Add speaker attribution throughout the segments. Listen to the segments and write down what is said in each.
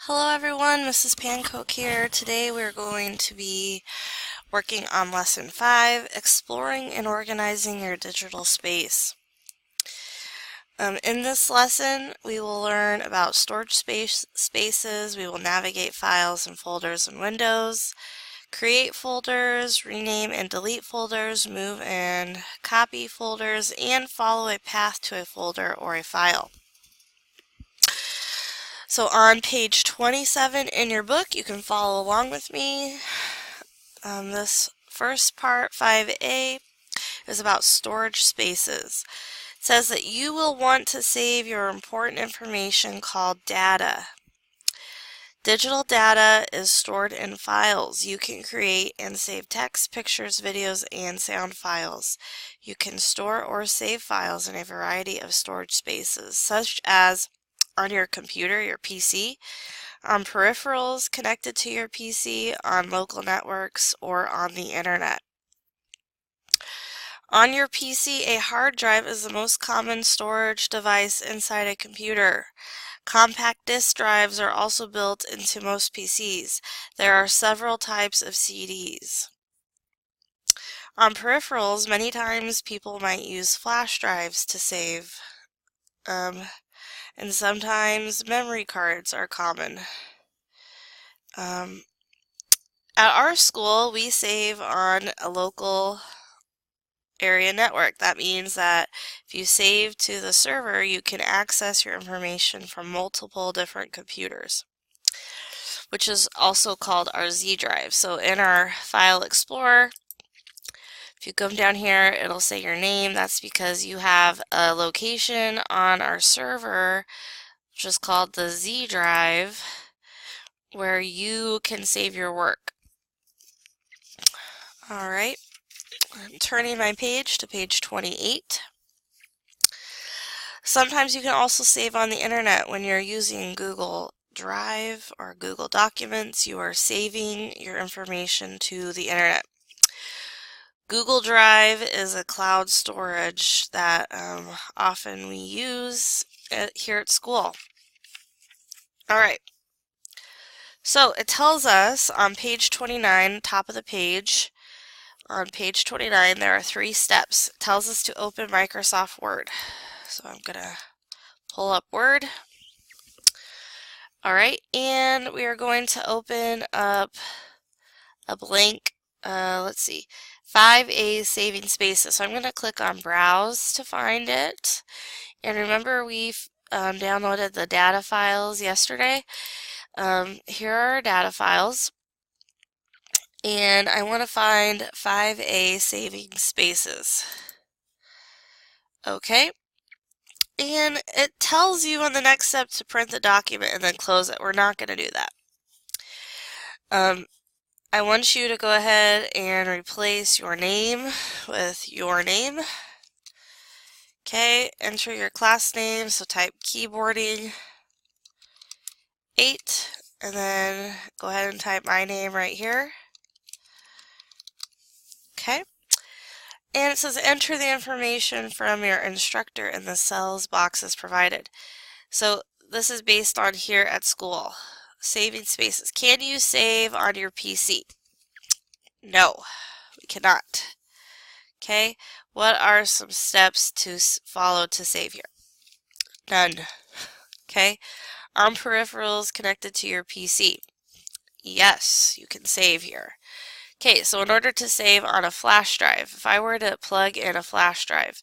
Speaker 1: Hello everyone, Mrs. Pancoke here. Today we're going to be working on Lesson 5, Exploring and Organizing Your Digital Space. In this lesson, we will learn about storage spaces, we will navigate files and folders in Windows, create folders, rename and delete folders, move and copy folders, and follow a path to a folder or a file. So on page 27 in your book, you can follow along with me. This first part, 5A, is about storage spaces. It says that you will want to save your important information called data. Digital data is stored in files. You can create and save text, pictures, videos, and sound files. You can store or save files in a variety of storage spaces, such as on your computer, your PC, on peripherals connected to your PC, on local networks, or on the internet. On your PC, a hard drive is the most common storage device inside a computer. Compact disk drives are also built into most PCs. There are several types of CDs. On peripherals, many times people might use flash drives to save, and sometimes memory cards are common. At our school, we save on a local area network. That means that if you save to the server, you can access your information from multiple different computers, which is also called our Z drive. So in our File Explorer, if you come down here, it'll say your name. That's because you have a location on our server, which is called the Z drive, where you can save your work. All right, I'm turning my page to page 28. Sometimes you can also save on the internet when you're using Google Drive or Google Documents. You are saving your information to the internet. Google Drive is a cloud storage that often we use here at school. All right. So it tells us on page 29, top of the page, on page 29, there are 3 steps. It tells us to open Microsoft Word. So I'm going to pull up Word. All right, and we are going to open up a blank, let's see, 5A saving spaces. So I'm going to click on Browse to find it. And remember, we've downloaded the data files yesterday. Here are our data files. And I want to find 5A saving spaces. Okay. And it tells you on the next step to print the document and then close it. We're not going to do that. I want you to go ahead and replace your name with your name. Okay, enter your class name, so type keyboarding 8, and then go ahead and type my name right here. Okay, and it says enter the information from your instructor in the cells boxes provided. So this is based on here at school. Saving spaces. Can you save on your PC? No, we cannot. Okay, what are some steps to follow to save here? None. Okay, on peripherals connected to your PC. Yes, you can save here. Okay, so in order to save on a flash drive, if I were to plug in a flash drive,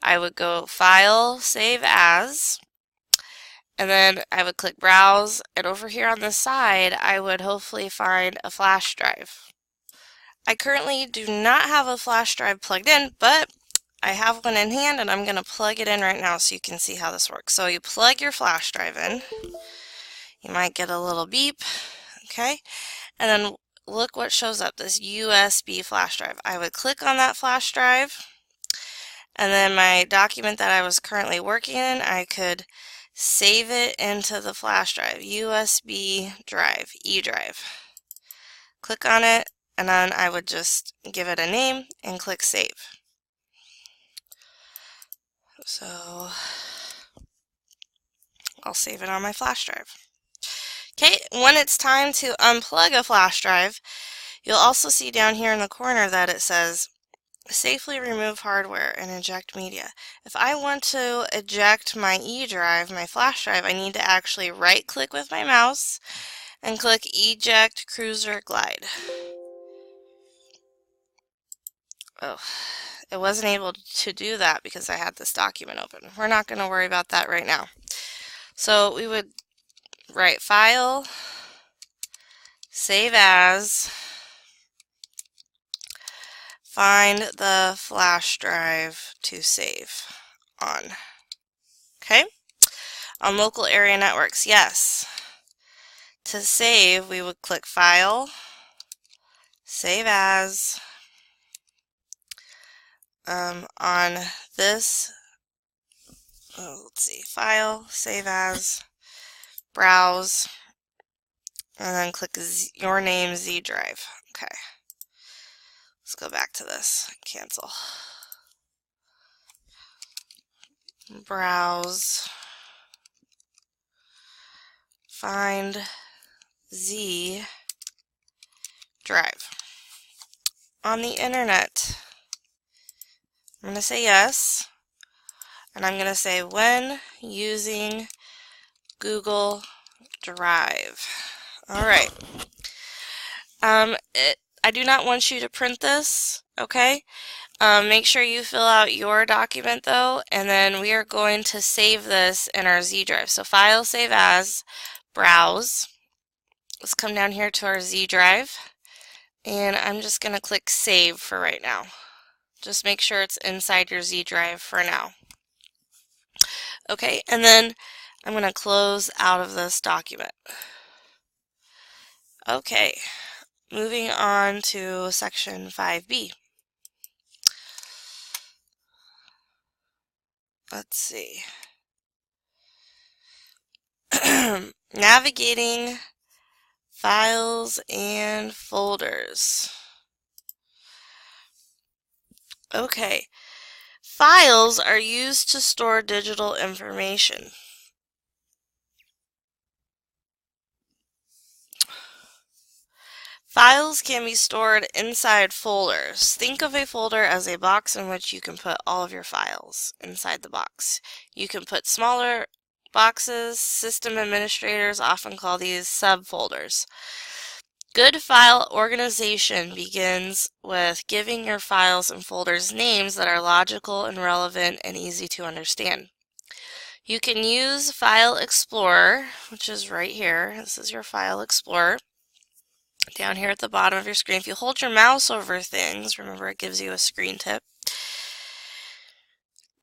Speaker 1: I would go File, Save As, and then I would click Browse, and over here on the side, I would hopefully find a flash drive. I currently do not have a flash drive plugged in, but I have one in hand, and I'm going to plug it in right now so you can see how this works. So you plug your flash drive in. You might get a little beep, okay? And then look what shows up, this USB flash drive. I would click on that flash drive, and then my document that I was currently working in, I could save it into the flash drive, USB drive, E drive. Click on it, and then I would just give it a name and click save. So I'll save it on my flash drive. Okay, when it's time to unplug a flash drive, you'll also see down here in the corner that it says safely remove hardware and eject media. If I want to eject my E drive, my flash drive, I need to actually right click with my mouse and click eject cruiser glide. Oh, it wasn't able to do that because I had this document open. We're not going to worry about that right now. So we would write file, save as, find the flash drive to save on. Okay? On local area networks, yes. To save, we would click File, Save As. On this, let's see, File, Save As, Browse, and then click your name Z drive. Okay. Let's go back to this. Cancel. Browse. Find Z drive. On the internet, I'm going to say yes. And I'm going to say when using Google Drive. Alright. I do not want you to print this, okay? Make sure you fill out your document though, and then we are going to save this in our Z drive. So File, Save As, Browse. Let's come down here to our Z drive, and I'm just going to click Save for right now. Just make sure it's inside your Z drive for now. Okay, and then I'm going to close out of this document. Okay, moving on to section 5B. Let's see. Navigating files and folders. Okay. Files are used to store digital information. Files can be stored inside folders. Think of a folder as a box in which you can put all of your files inside the box. You can put smaller boxes. System administrators often call these subfolders. Good file organization begins with giving your files and folders names that are logical and relevant and easy to understand. You can use File Explorer, which is right here. This is your File Explorer. Down here at the bottom of your screen, if you hold your mouse over things, remember it gives you a screen tip,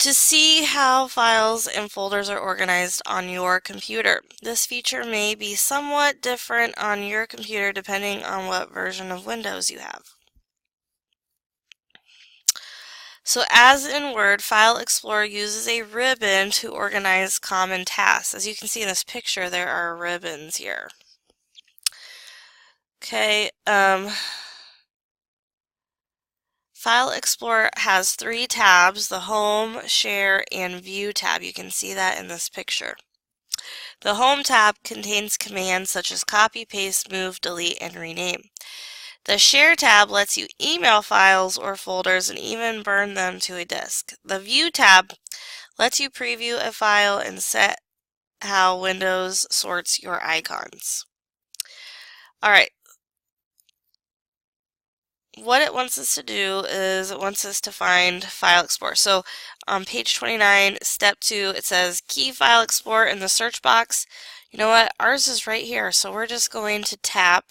Speaker 1: to see how files and folders are organized on your computer. This feature may be somewhat different on your computer depending on what version of Windows you have. So as in Word, File Explorer uses a ribbon to organize common tasks. As you can see in this picture, there are ribbons here. Okay, File Explorer has 3 tabs, the Home, Share, and View tab. You can see that in this picture. The Home tab contains commands such as copy, paste, move, delete, and rename. The Share tab lets you email files or folders and even burn them to a disk. The View tab lets you preview a file and set how Windows sorts your icons. Alright. What it wants us to do is it wants us to find File Explorer. So on page 29, step 2, it says key File Explorer in the search box. You know what? Ours is right here, so we're just going to tap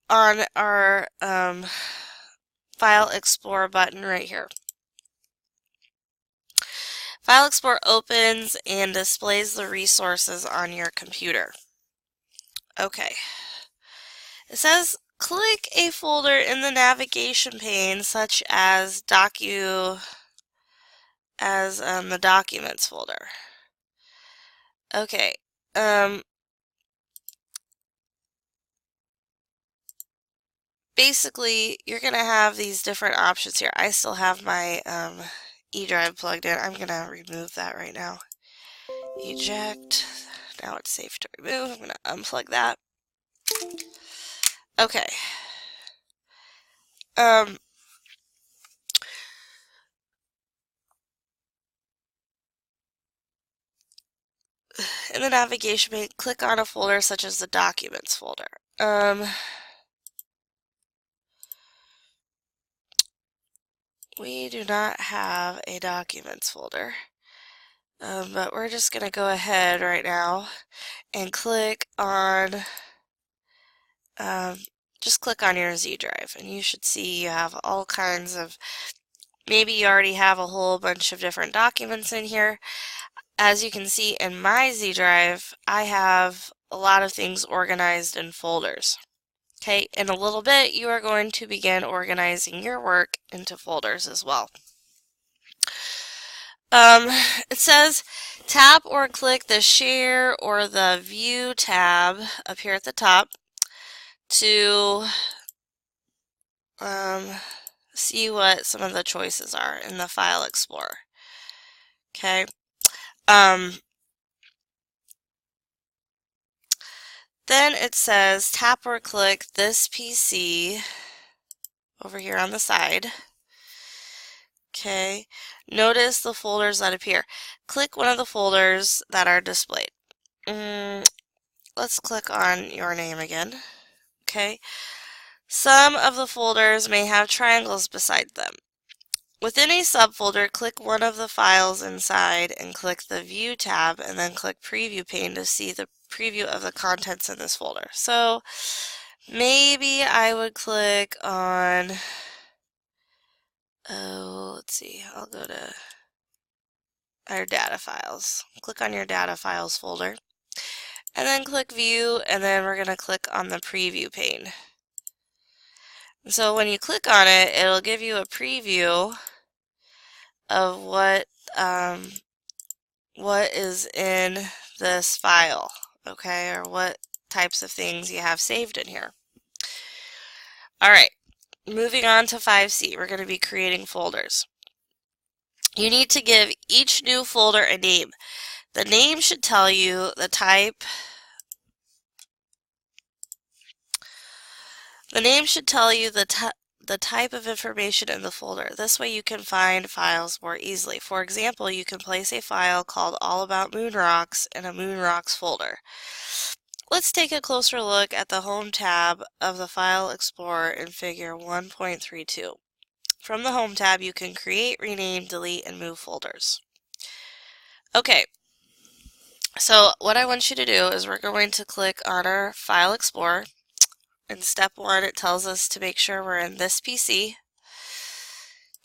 Speaker 1: on our File Explorer button right here. File Explorer opens and displays the resources on your computer. Okay. It says click a folder in the navigation pane such as the Documents folder. Okay. Basically, you're going to have these different options here. I still have my E drive plugged in. I'm gonna remove that right now. Eject. Now it's safe to remove. I'm gonna unplug that. Okay. In the navigation pane, click on a folder such as the Documents folder. We do not have a Documents folder, but we're just going to go ahead right now and click on, just click on your Z drive, and you should see you have all kinds of, maybe you already have a whole bunch of different documents in here. As you can see in my Z drive, I have a lot of things organized in folders. Okay, in a little bit, you are going to begin organizing your work into folders as well. It says tap or click the Share or the View tab up here at the top to see what some of the choices are in the File Explorer. Okay. Then it says tap or click this PC over here on the side. Okay, notice the folders that appear. Click one of the folders that are displayed. Let's click on your name again. Okay, some of the folders may have triangles beside them. Within a subfolder, click one of the files inside and click the View tab and then click Preview pane to see the preview of the contents in this folder. So maybe I would click on, let's see, I'll go to our data files. Click on your data files folder and then click View, and then we're going to click on the Preview pane. And so when you click on it, it'll give you a preview of what is in this file, okay, or what types of things you have saved in here. All right, moving on to 5C, we're going to be creating folders. You need to give each new folder a name. The name should tell you the type. The name should tell you the type of information in the folder. This way you can find files more easily. For example, you can place a file called All About Moon Rocks in a Moon Rocks folder. Let's take a closer look at the Home tab of the File Explorer in Figure 1.32. From the Home tab, you can create, rename, delete, and move folders. Okay, so what I want you to do is we're going to click on our File Explorer. In step 1, it tells us to make sure we're in this PC.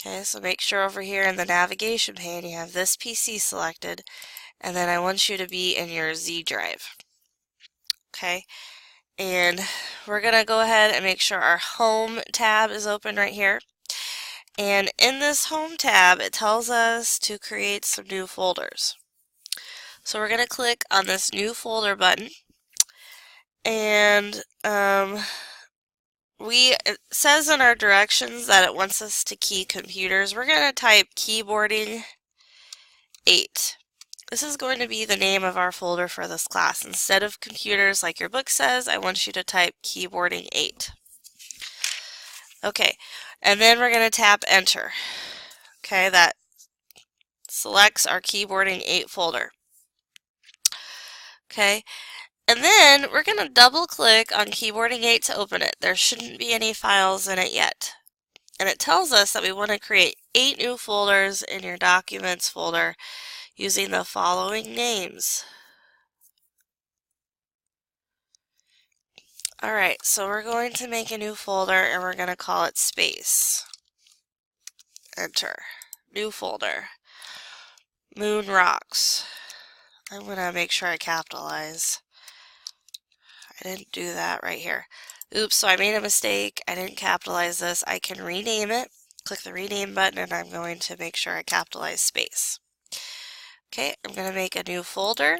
Speaker 1: Okay, so make sure over here in the navigation pane you have this PC selected, and then I want you to be in your Z drive. Okay, and we're going to go ahead and make sure our Home tab is open right here. And in this Home tab, it tells us to create some new folders. So we're going to click on this New Folder button, and it says in our directions that it wants us to key computers. We're going to type keyboarding 8. This is going to be the name of our folder for this class. Instead of computers like your book says, I want you to type keyboarding 8. Okay, and then we're going to tap enter. Okay, that selects our keyboarding 8 folder. Okay, and then we're going to double click on keyboarding 8 to open it. There shouldn't be any files in it yet. And it tells us that we want to create 8 new folders in your Documents folder using the following names. Alright, so we're going to make a new folder and we're going to call it Space. Enter. New folder. Moon Rocks. I'm going to make sure I capitalize. I didn't do that right here. Oops, so I made a mistake. I didn't capitalize this. I can rename it. Click the rename button and I'm going to make sure I capitalize Space. Okay, I'm going to make a new folder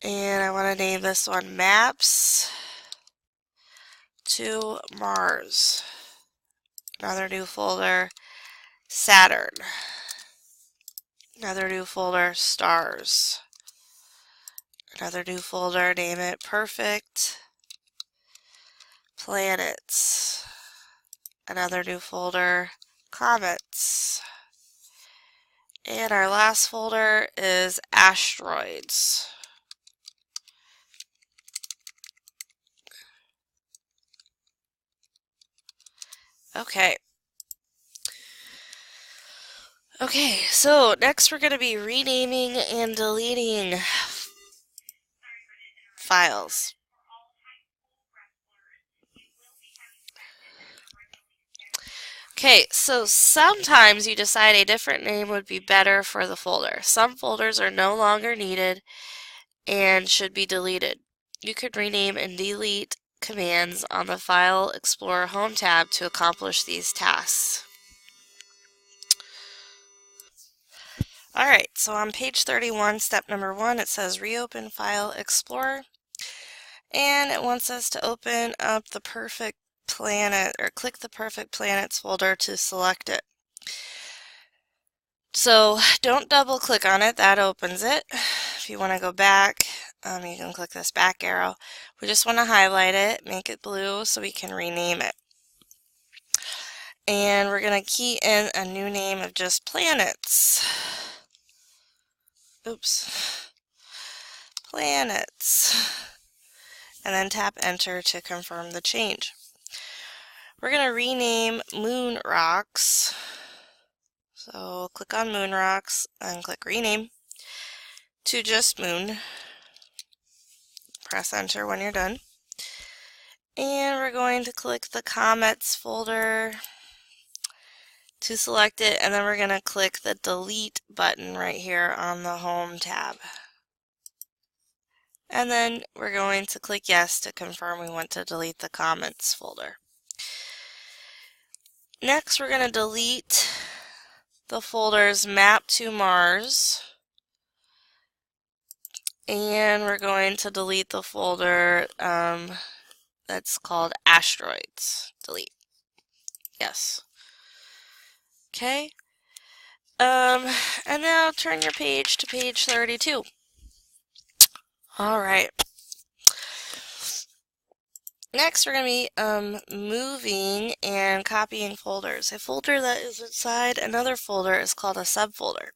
Speaker 1: and I want to name this one Maps to Mars. Another new folder, Saturn. Another new folder, stars. Another new folder, name it perfect. Planets. Another new folder, comets. And our last folder is asteroids. Okay. Okay, so next we're going to be renaming and deleting files. Okay, so sometimes you decide a different name would be better for the folder. Some folders are no longer needed and should be deleted. You could rename and delete commands on the File Explorer Home tab to accomplish these tasks. Alright, so on page 31, step number 1, it says Reopen File Explorer. And it wants us to open up the perfect planet, or click the perfect planets folder to select it. So don't double click on it, that opens it. If you want to go back, you can click this back arrow. We just want to highlight it, make it blue so we can rename it. And we're going to key in a new name of just planets. Oops. Planets. And then tap enter to confirm the change. We're going to rename moon rocks. So click on moon rocks and click rename to just moon. Press enter when you're done. And we're going to click the comets folder to select it, and then we're going to click the delete button right here on the home tab. And then we're going to click yes to confirm we want to delete the comments folder. Next, we're going to delete the folders Map to Mars, and we're going to delete the folder that's called Asteroids. Delete. Yes. Okay. And now turn your page to page 32. Alright. Next, we're going to be moving and copying folders. A folder that is inside another folder is called a subfolder.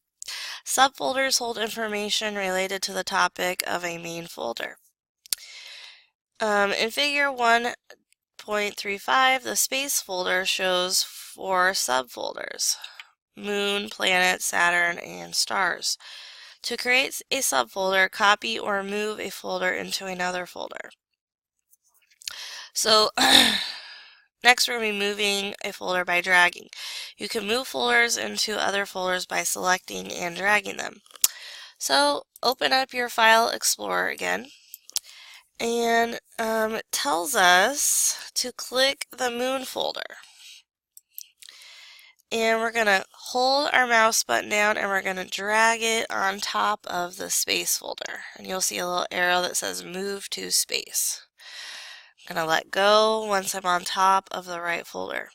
Speaker 1: Subfolders hold information related to the topic of a main folder. In figure 1.35, the space folder shows 4 subfolders: Moon, Planet, Saturn, and Stars. To create a subfolder, copy or move a folder into another folder. So next we're going to be moving a folder by dragging. You can move folders into other folders by selecting and dragging them. So open up your File Explorer again, and it tells us to click the Moon folder. And we're going to hold our mouse button down and we're going to drag it on top of the space folder. And you'll see a little arrow that says move to space. I'm going to let go once I'm on top of the right folder.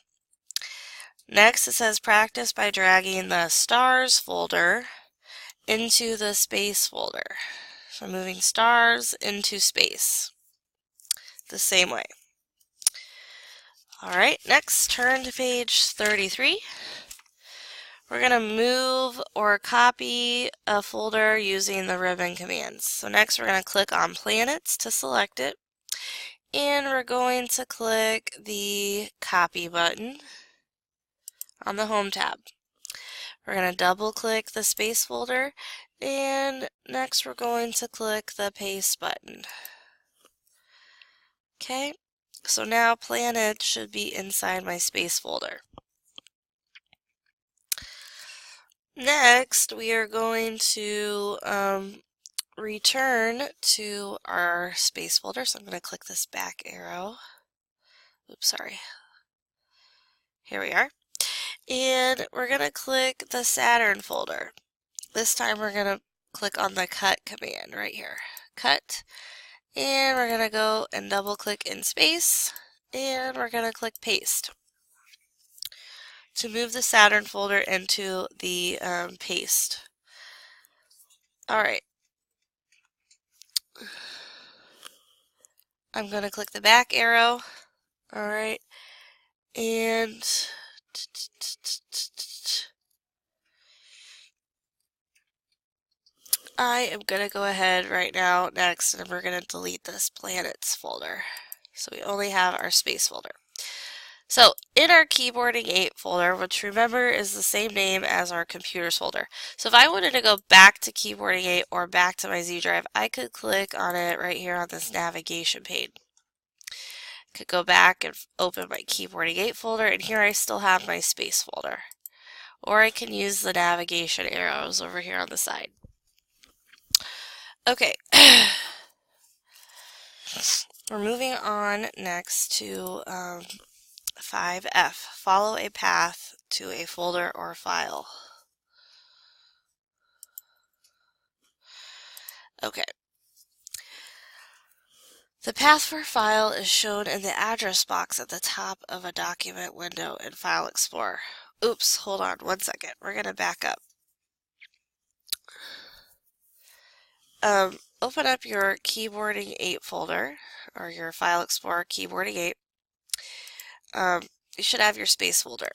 Speaker 1: Next, it says practice by dragging the stars folder into the space folder. So moving stars into space the same way. Alright, next turn to page 33. We're going to move or copy a folder using the ribbon commands. So next we're going to click on planets to select it. And we're going to click the copy button on the home tab. We're going to double click the space folder, and next we're going to click the paste button. Okay, so now planet should be inside my space folder. Next, we are going to return to our space folder. So I'm going to click this back arrow. Oops, sorry. Here we are. And we're going to click the Saturn folder. This time we're going to click on the cut command right here. Cut. And we're going to go and double click in space. And we're going to click paste to move the Saturn folder into the paste. Alright. I'm going to click the back arrow. Alright. And I am going to go ahead right now next and we're going to delete this planets folder. So we only have our space folder. So in our Keyboarding 8 folder, which remember is the same name as our computers folder. So if I wanted to go back to Keyboarding 8 or back to my Z drive, I could click on it right here on this navigation pane. Could go back and open my Keyboarding 8 folder, and here I still have my space folder. Or I can use the navigation arrows over here on the side. Okay. We're moving on next to 5F. Follow a path to a folder or file. Okay. The path for a file is shown in the address box at the top of a document window in File Explorer. Oops, hold on one second. We're going to back up. Open up your Keyboarding 8 folder, or your File Explorer Keyboarding 8. You should have your space folder.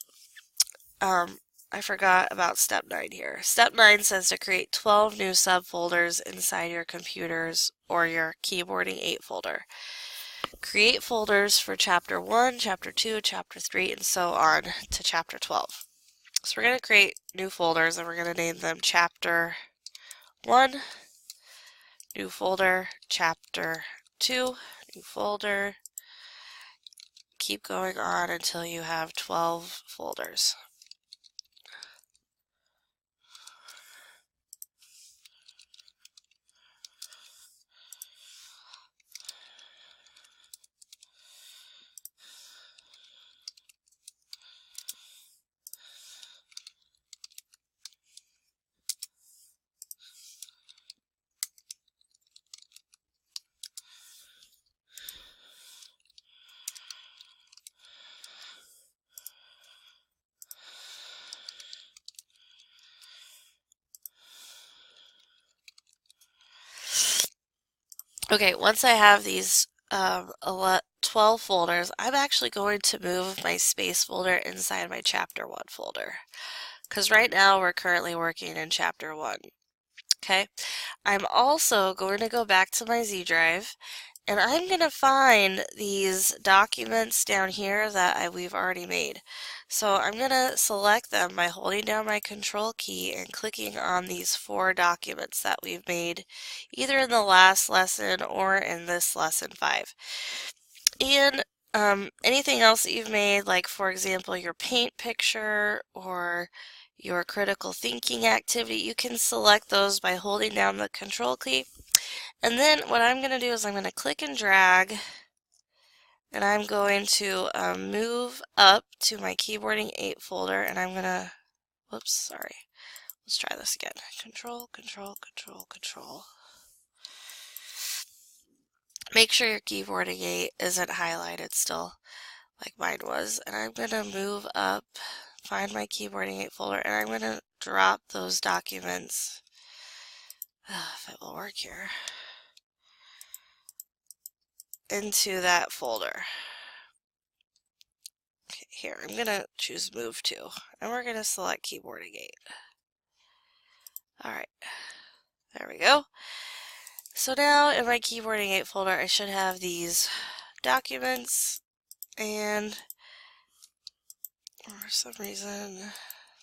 Speaker 1: I forgot about step 9 here. Step 9 says to create 12 new subfolders inside your computers or your Keyboarding 8 folder. Create folders for Chapter 1, Chapter 2, Chapter 3, and so on to Chapter 12. So we're going to create new folders and we're going to name them Chapter 1, new folder, Chapter 2, new folder. Keep going on until you have 12 folders. Okay, once I have these 12 folders, I'm actually going to move my space folder inside my Chapter 1 folder. Because right now we're currently working in Chapter 1. Okay, I'm also going to go back to my Z drive and I'm going to find these documents down here that we've already made. So I'm going to select them by holding down my control key and clicking on these 4 documents that we've made either in the last lesson or in this lesson 5. And anything else that you've made, like for example your paint picture or your critical thinking activity, you can select those by holding down the control key. And then what I'm going to do is I'm going to click and drag, and I'm going to move up to my Keyboarding 8 folder, and I'm going to, whoops, sorry. Let's try this again. Control, control, control, control. Make sure your Keyboarding 8 isn't highlighted still, like mine was. And I'm going to move up, find my Keyboarding 8 folder, and I'm going to drop those documents, if it will work here, into that folder. Okay, here, I'm going to choose Move To, and we're going to select Keyboarding 8. Alright, there we go. So now in my Keyboarding 8 folder, I should have these documents, and for some reason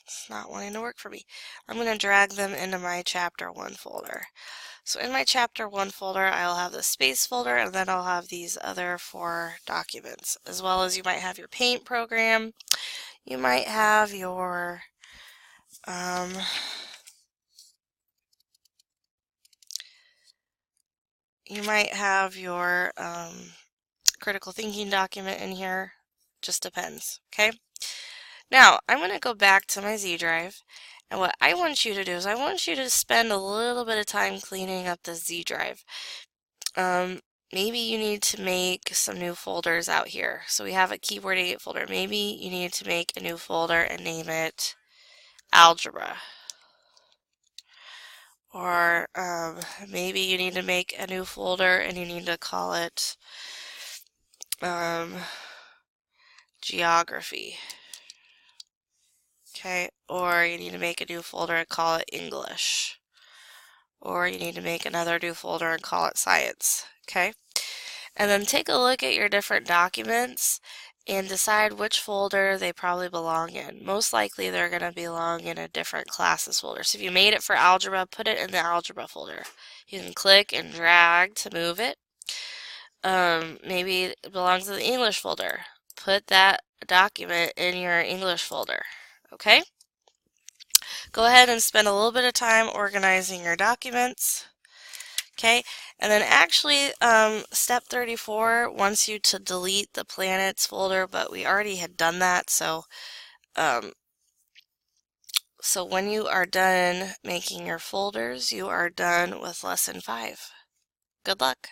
Speaker 1: it's not wanting to work for me. I'm going to drag them into my Chapter 1 folder. So in my Chapter 1 folder, I'll have the space folder, and then I'll have these other 4 documents, as well as you might have your paint program. You might have your critical thinking document in here. Just depends, okay? Now, I'm going to go back to my Z drive, and what I want you to do is I want you to spend a little bit of time cleaning up the Z drive. Maybe you need to make some new folders out here. So we have a Keyboarding 8 folder. Maybe you need to make a new folder and name it Algebra. Or maybe you need to make a new folder and you need to call it geography. Okay, or you need to make a new folder and call it English. Or you need to make another new folder and call it science. Okay, and then take a look at your different documents and decide which folder they probably belong in. Most likely they're going to belong in a different classes folder. So if you made it for algebra, put it in the algebra folder. You can click and drag to move it. Maybe it belongs in the English folder. Put that document in your English folder. Okay? Go ahead and spend a little bit of time organizing your documents. Okay, and then actually step 34 wants you to delete the planets folder, but we already had done that, so when you are done making your folders, you are done with lesson 5. Good luck.